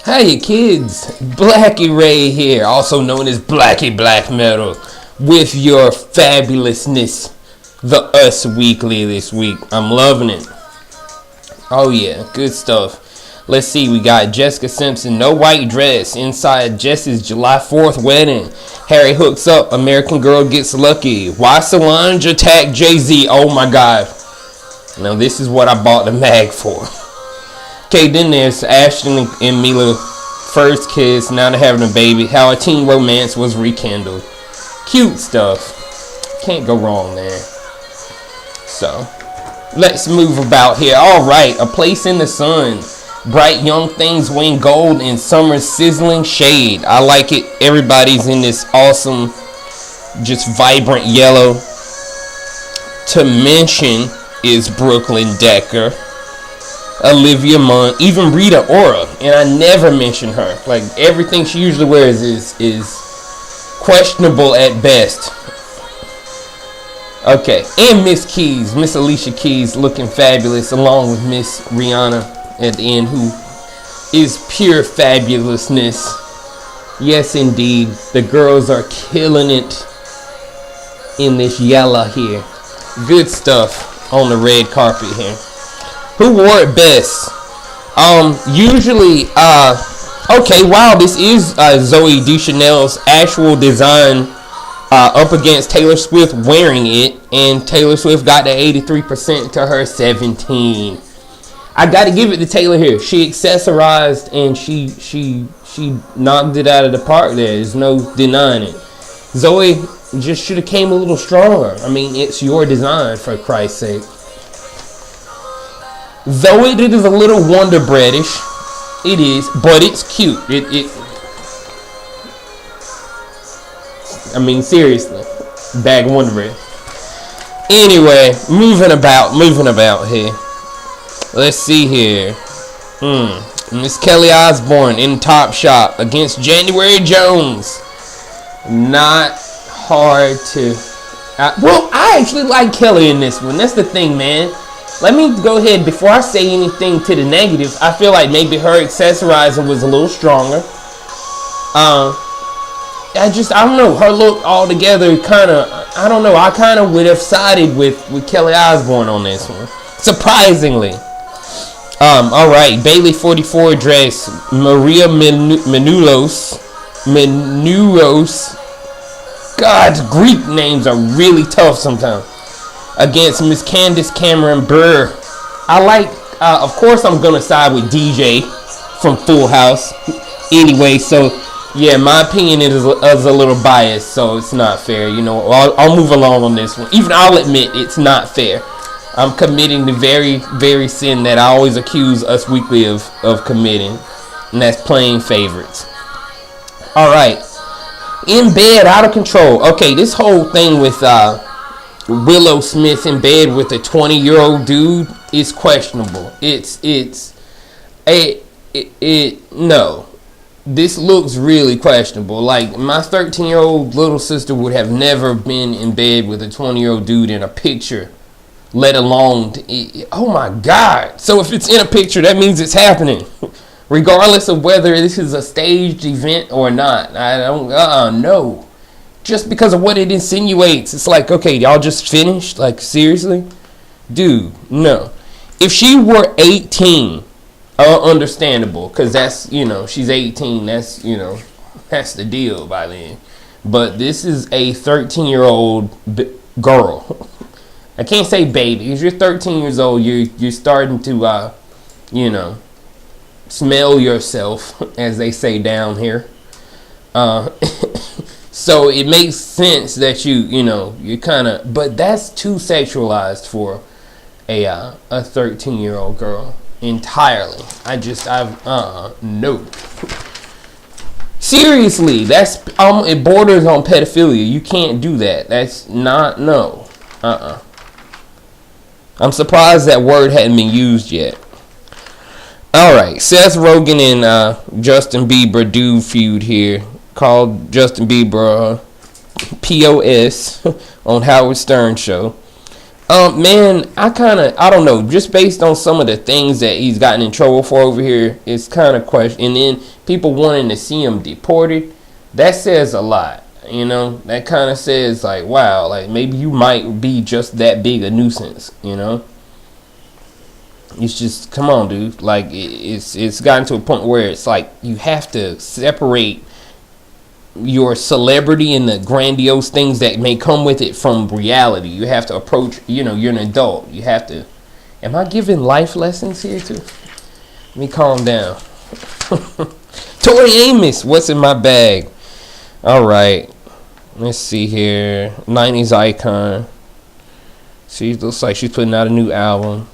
Hey kids, Blackie Ray here, also known as Blackie Black Metal, with your fabulousness, the Us Weekly this week. I'm loving it. Oh yeah, good stuff. Let's see, we got Jessica Simpson, no white dress, inside Jess's July 4th wedding. Harry hooks up, American Girl gets lucky. Why Solange attack Jay-Z? Oh my god. Now this is what I bought the mag for. Okay, then there's Ashton and Mila first kiss, now they're having a baby. How a teen romance was rekindled. Cute stuff. Can't go wrong there. So, let's move about here. Alright, A Place in the Sun. Bright young things win gold in summer's sizzling shade. I like it. Everybody's in this awesome, just vibrant yellow. To mention is Brooklyn Decker, Olivia Munn, even Rita Ora, and I never mention her. Like, everything she usually wears is questionable at best. Okay, and Miss Keys, Miss Alicia Keys, looking fabulous, along with Miss Rihanna at the end, who is pure fabulousness. Yes, indeed, the girls are killing it in this yellow here. Good stuff on the red carpet here. Who wore it best? Usually, okay, wow, this is Zooey Deschanel's actual design up against Taylor Swift wearing it, and Taylor Swift got the 83% to her 17. I got to give it to Taylor here. She accessorized and she knocked it out of the park there. There's no denying it. Zoe just should have came a little stronger. I mean, it's your design, for Christ's sake. Though it is a little Wonder Breadish, it is, but it's cute. I mean, seriously, bag of Wonder Bread. Anyway, moving about here. Let's see here. Miss Kelly Osbourne in Top Shop against January Jones. Not hard to. Well, I actually like Kelly in this one. That's the thing, man. Let me go ahead, before I say anything to the negative, I feel like maybe her accessorizing was a little stronger. I don't know, her look altogether kind of, I don't know, I kind of would have sided with Kelly Osbourne on this one. Surprisingly. Alright, Bailey 44 dress, Maria Menounos. God, Greek names are really tough sometimes. Against Miss Candace Cameron Bure. I like, of course I'm going to side with DJ from Full House. Anyway, so, yeah, my opinion is a little biased, so it's not fair. You know, I'll move along on this one. Even I'll admit it's not fair. I'm committing the very, very sin that I always accuse Us Weekly of committing, and that's playing favorites. Alright. In Bed, Out of Control. Okay, this whole thing with Willow Smith in bed with a 20-year-old dude is questionable. No. This looks really questionable. Like, my 13-year-old little sister would have never been in bed with a 20-year-old dude in a picture, let alone oh my god. So if it's in a picture, that means it's happening. Regardless of whether this is a staged event or not. I don't no. Just because of what it insinuates. It's like, okay, y'all just finished? Like, seriously? Dude, no. If she were 18, understandable. Because that's, you know, she's 18. That's, you know, that's the deal by then. But this is a 13-year-old girl. I can't say baby. If you're 13 years old, you're starting to, you know, smell yourself, as they say down here. So it makes sense that you kind of, but that's too sexualized for a 13-year-old girl entirely. No. Seriously, that's it borders on pedophilia. You can't do that. That's not, no. I'm surprised that word hadn't been used yet. Alright, Seth Rogen and Justin Bieber do feud here, called Justin Bieber POS on Howard Stern show. Man, I don't know, just based on some of the things that he's gotten in trouble for over here, it's kind of question. And then people wanting to see him deported, that says a lot. You know, that kind of says like, wow, like maybe you might be just that big a nuisance. You know, it's just, come on, dude. Like it's gotten to a point where it's like you have to separate your celebrity and the grandiose things that may come with it from reality. You have to approach, you're an adult. You have to. Am I giving life lessons here too? Let me calm down. Tori Amos, what's in my bag? All right, let's see here. 90s icon. She looks like she's putting out a new album.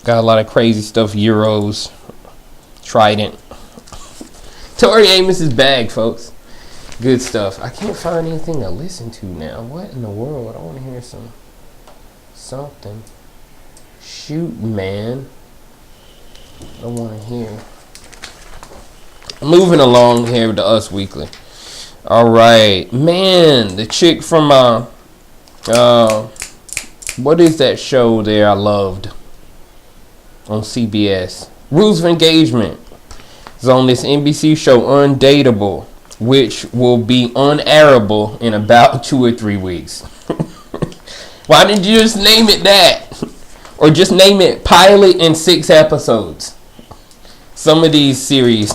Got a lot of crazy stuff. Euros, Trident. Tori Amos's bag, folks. Good stuff. I can't find anything to listen to now. What in the world? I want to hear something. Shoot, man. I want to hear. Moving along here with the Us Weekly. All right, man. The chick from what is that show there I loved on CBS? Rules of Engagement. It's on this NBC show Undateable, which will be unairable in about 2 or 3 weeks. Why didn't you just name it that? Or just name it Pilot and 6 episodes? Some of these series,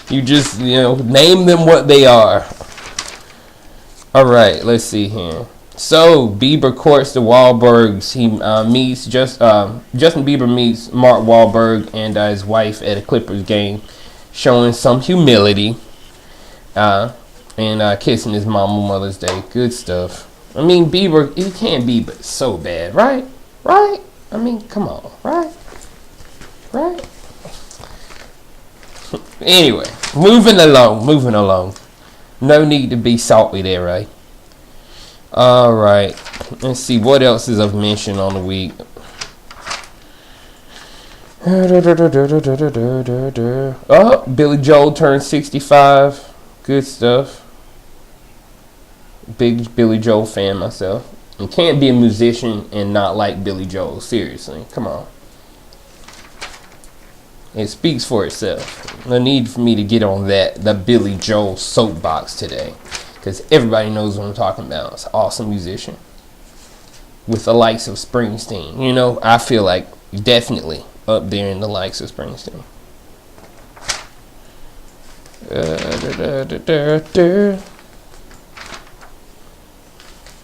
you just, name them what they are. All right, let's see here. So, Bieber courts the Wahlbergs. He meets Justin Bieber meets Mark Wahlberg and his wife at a Clippers game, showing some humility. And kissing his mom on Mother's Day. Good stuff. I mean, Bieber, he can't be but so bad, right? Right? I mean, come on, right? Right? Anyway, moving along. No need to be salty there, right? All right. Let's see what else is of mention on the week. Oh, Billy Joel turned 65. Good stuff. Big Billy Joel fan myself. You can't be a musician and not like Billy Joel. Seriously. Come on. It speaks for itself. No need for me to get on the Billy Joel soapbox today. Because everybody knows what I'm talking about. It's an awesome musician. With the likes of Springsteen. I feel like definitely up there in the likes of Springsteen.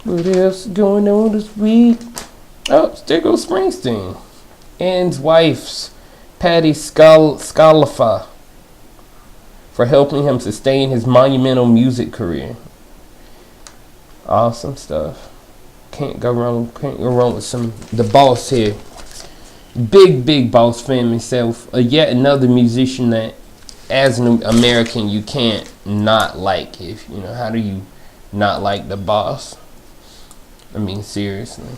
What else is going on this week? Oh, there goes Springsteen. And his wife's Patti Scialfa for helping him sustain his monumental music career. Awesome stuff. Can't go wrong with the boss here. Big boss fan himself. Yet another musician that, as an American, you can't not like. How do you not like the boss? I mean, seriously.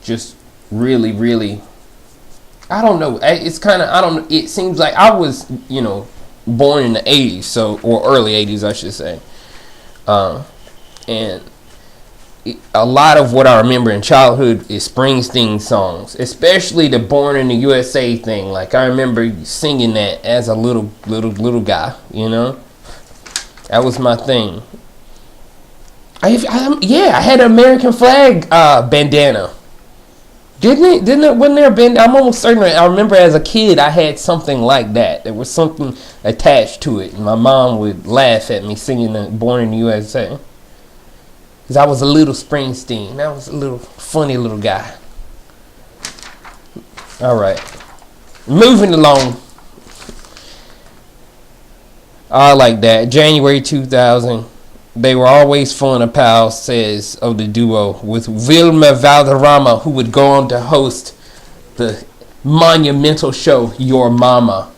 Just really, really, I don't know. It's kind of, I don't know. It seems like I was, born in the 80s, or early 80s, I should say. And a lot of what I remember in childhood is Springsteen songs, especially the Born in the USA thing. Like, I remember singing that as a little guy, That was my thing. I had an American flag bandana. Didn't it? Wasn't there a bandana? I'm almost certain. I remember as a kid I had something like that. There was something attached to it. And my mom would laugh at me singing the Born in the USA. Because I was a little Springsteen. I was a little funny little guy. All right. Moving along. I like that. January 2000. They were always fun, a pal says of the duo, with Vilma Valderrama, who would go on to host the monumental show Your Mama.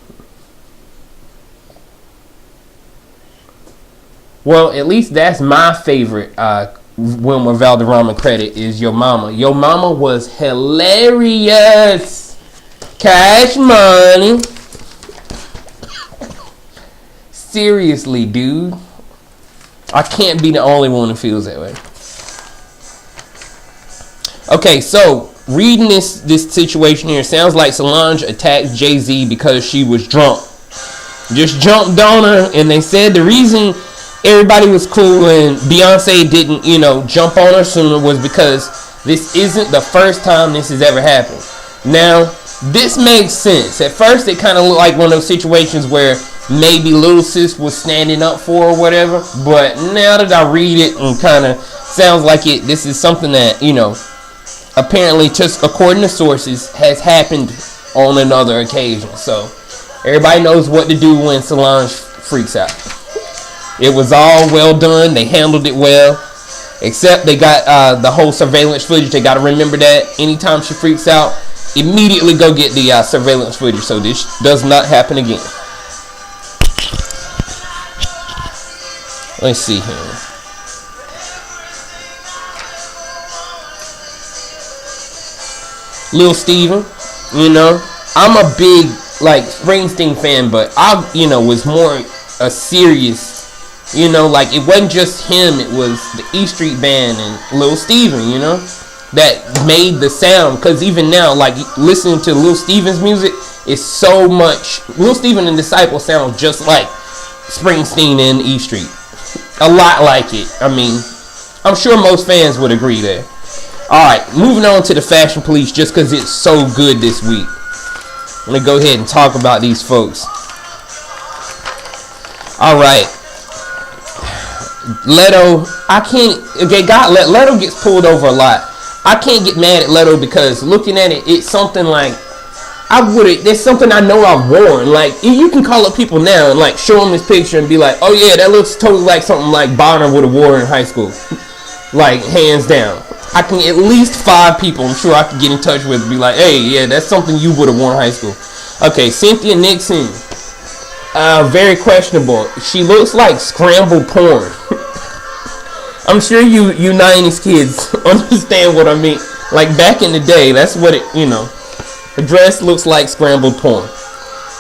Well, at least that's my favorite Wilma Valderrama credit is Your Mama. Your Mama was hilarious. Cash Money. Seriously, dude. I can't be the only one who feels that way. Okay, so reading this situation here, sounds like Solange attacked Jay-Z because she was drunk. Just jumped on her, and they said the reason everybody was cool and Beyonce didn't, jump on her sooner was because this isn't the first time this has ever happened. Now, this makes sense. At first, it kind of looked like one of those situations where maybe Little Sis was standing up for or whatever. But now that I read it, and kind of sounds like this is something that, apparently, just according to sources, has happened on another occasion. So, everybody knows what to do when Solange freaks out. It was all well done. They handled it well. Except they got the whole surveillance footage. They got to remember that anytime she freaks out, immediately go get the surveillance footage so this does not happen again. Let's see here. Lil Steven, I'm a big Springsteen fan, but I was more a serious, it wasn't just him, it was the E Street Band and Lil Steven, that made the sound. Because even now, listening to Lil Steven's music is so much. Lil Steven and Disciple sound just like Springsteen and E Street, a lot like it. I mean, I'm sure most fans would agree there. Alright, moving on to the Fashion Police, just because it's so good this week. I'm going to go ahead and talk about these folks. Alright. Leto, Leto gets pulled over a lot. I can't get mad at Leto because looking at it, it's something there's something I know I've worn. You can call up people now and show them this picture and be like, oh yeah, that looks totally like something like Bonner would have worn in high school. Hands down. I can at least 5 people I'm sure I could get in touch with and be like, hey, yeah, that's something you would have worn in high school. Okay, Cynthia Nixon. Very questionable. She looks like scrambled porn. I'm sure you 90s kids understand what I mean. Back in the day, that's what it, the dress looks like scrambled porn.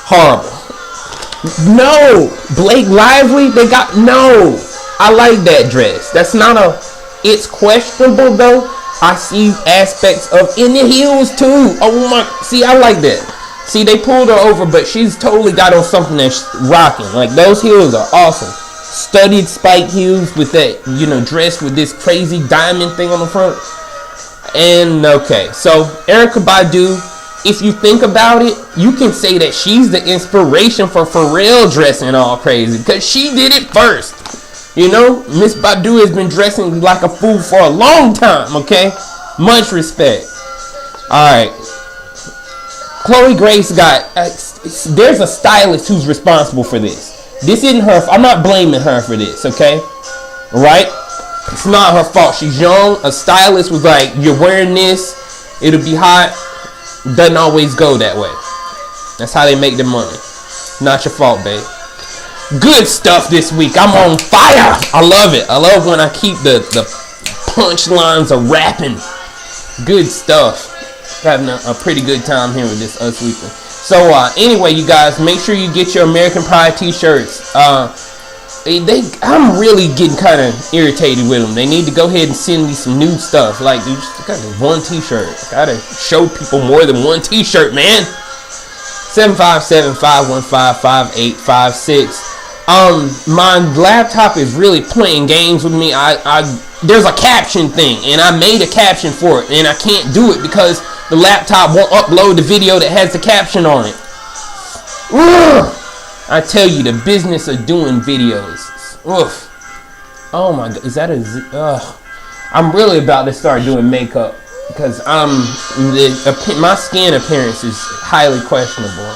Horrible. No! Blake Lively, no! I like that dress. That's not it's questionable though. I see aspects of in the heels too. Oh my, see, I like that. See, they pulled her over, but she's totally got on something that's rocking. Those heels are awesome. Studded spike heels with that, dress with this crazy diamond thing on the front. And okay, so Erykah Badu, if you think about it, you can say that she's the inspiration for Pharrell dressing all crazy because she did it first. Miss Badu has been dressing like a fool for a long time, okay? Much respect. Alright. Chloe Grace there's a stylist who's responsible for this. This isn't her. I'm not blaming her for this, okay? Right? It's not her fault. She's young. A stylist was like, you're wearing this, it'll be hot. Doesn't always go that way. That's how they make their money. Not your fault, babe. Good stuff this week. I'm on fire. I love it. I love when I keep the punchlines of rapping. Good stuff. Having a pretty good time here with this Us Weekly. So anyway, you guys, make sure you get your American Pride t-shirts. I'm really getting kind of irritated with them. They need to go ahead and send me some new stuff. Dude, just got one t-shirt. Gotta show people more than one t-shirt, man. 757-515-5856. My laptop is really playing games with me. There's a caption thing, and I made a caption for it, and I can't do it because the laptop won't upload the video that has the caption on it. Ugh. I tell you, the business of doing videos. Oof. Oh my god, is that I'm really about to start doing makeup because my skin appearance is highly questionable.